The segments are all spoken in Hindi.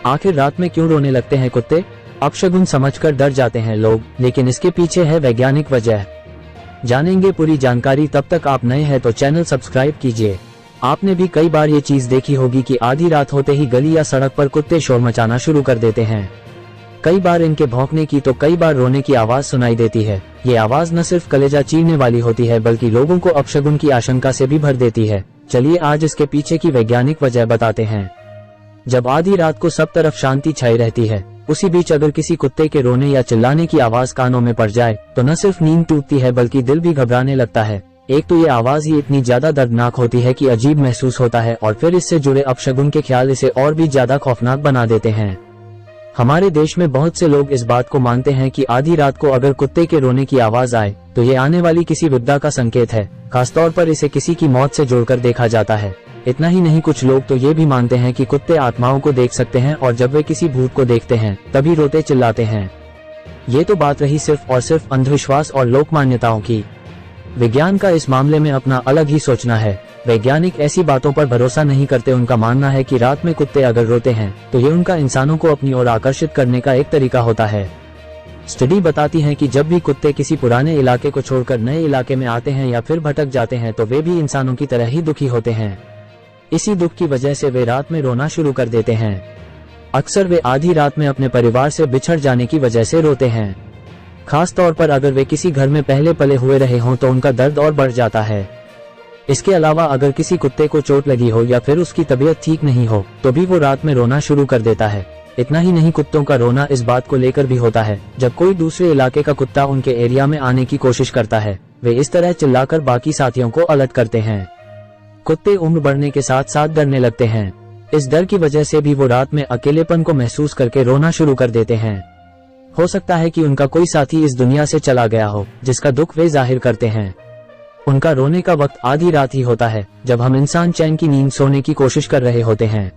आखिर रात में क्यों रोने लगते हैं कुत्ते? अपशगुन समझकर डर जाते हैं लोग, लेकिन इसके पीछे है वैज्ञानिक वजह। जानेंगे पूरी जानकारी। तब तक आप नए हैं तो चैनल सब्सक्राइब कीजिए। आपने भी कई बार ये चीज देखी होगी कि आधी रात होते ही गली या सड़क पर कुत्ते शोर मचाना शुरू कर देते हैं। कई बार इनके भौंकने की तो कई बार रोने की आवाज सुनाई देती है। ये आवाज न सिर्फ कलेजा चीरने वाली होती है बल्कि लोगों को अपशगुन की आशंका से भी भर देती है। चलिए आज इसके पीछे की वैज्ञानिक वजह बताते हैं। जब आधी रात को सब तरफ शांति छाई रहती है, उसी बीच अगर किसी कुत्ते के रोने या चिल्लाने की आवाज कानों में पड़ जाए तो न सिर्फ नींद टूटती है बल्कि दिल भी घबराने लगता है। एक तो ये आवाज ही इतनी ज्यादा दर्दनाक होती है कि अजीब महसूस होता है और फिर इससे जुड़े अपशगुन के ख्याल इसे और भी ज्यादा खौफनाक बना देते हैं। हमारे देश में बहुत से लोग इस बात को मानते हैं कि आधी रात को अगर कुत्ते के रोने की आवाज आए तो ये आने वाली किसी विपदा का संकेत है। खासतौर पर इसे किसी की मौत से जोड़कर देखा जाता है। इतना ही नहीं, कुछ लोग तो ये भी मानते हैं कि कुत्ते आत्माओं को देख सकते हैं और जब वे किसी भूत को देखते हैं तभी रोते चिल्लाते हैं। ये तो बात रही सिर्फ और सिर्फ अंधविश्वास और लोक मान्यताओं की। विज्ञान का इस मामले में अपना अलग ही सोचना है। वैज्ञानिक ऐसी बातों पर भरोसा नहीं करते। उनका मानना है कि रात में कुत्ते अगर रोते हैं तो ये उनका इंसानों को अपनी ओर आकर्षित करने का एक तरीका होता है। स्टडी बताती है कि जब भी कुत्ते किसी पुराने इलाके को छोड़कर नए इलाके में आते हैं या फिर भटक जाते हैं तो वे भी इंसानों की तरह ही दुखी होते हैं। इसी दुख की वजह से वे रात में रोना शुरू कर देते हैं। अक्सर वे आधी रात में अपने परिवार से बिछड़ जाने की वजह से रोते हैं। खास तौर पर अगर वे किसी घर में पहले पले हुए रहे हों तो उनका दर्द और बढ़ जाता है। इसके अलावा अगर किसी कुत्ते को चोट लगी हो या फिर उसकी तबीयत ठीक नहीं हो तो भी वो रात में रोना शुरू कर देता है। इतना ही नहीं, कुत्तों का रोना इस बात को लेकर भी होता है जब कोई दूसरे इलाके का कुत्ता उनके एरिया में आने की कोशिश करता है। वे इस तरह चिल्लाकर बाकी साथियों को अलर्ट करते हैं। कुत्ते उम्र बढ़ने के साथ साथ डरने लगते हैं। इस डर की वजह से भी वो रात में अकेलेपन को महसूस करके रोना शुरू कर देते हैं। हो सकता है कि उनका कोई साथी इस दुनिया से चला गया हो जिसका दुख वे जाहिर करते हैं। उनका रोने का वक्त आधी रात ही होता है जब हम इंसान चैन की नींद सोने की कोशिश कर रहे होते हैं।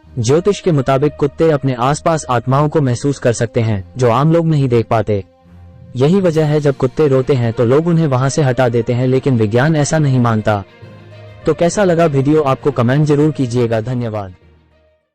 ज्योतिष के मुताबिक कुत्ते अपने आसपास आत्माओं को महसूस कर सकते हैं जो आम लोग नहीं देख पाते। यही वजह है जब कुत्ते रोते हैं तो लोग उन्हें वहां से हटा देते हैं, लेकिन विज्ञान ऐसा नहीं मानता। तो कैसा लगा वीडियो आपको कमेंट जरूर कीजिएगा। धन्यवाद।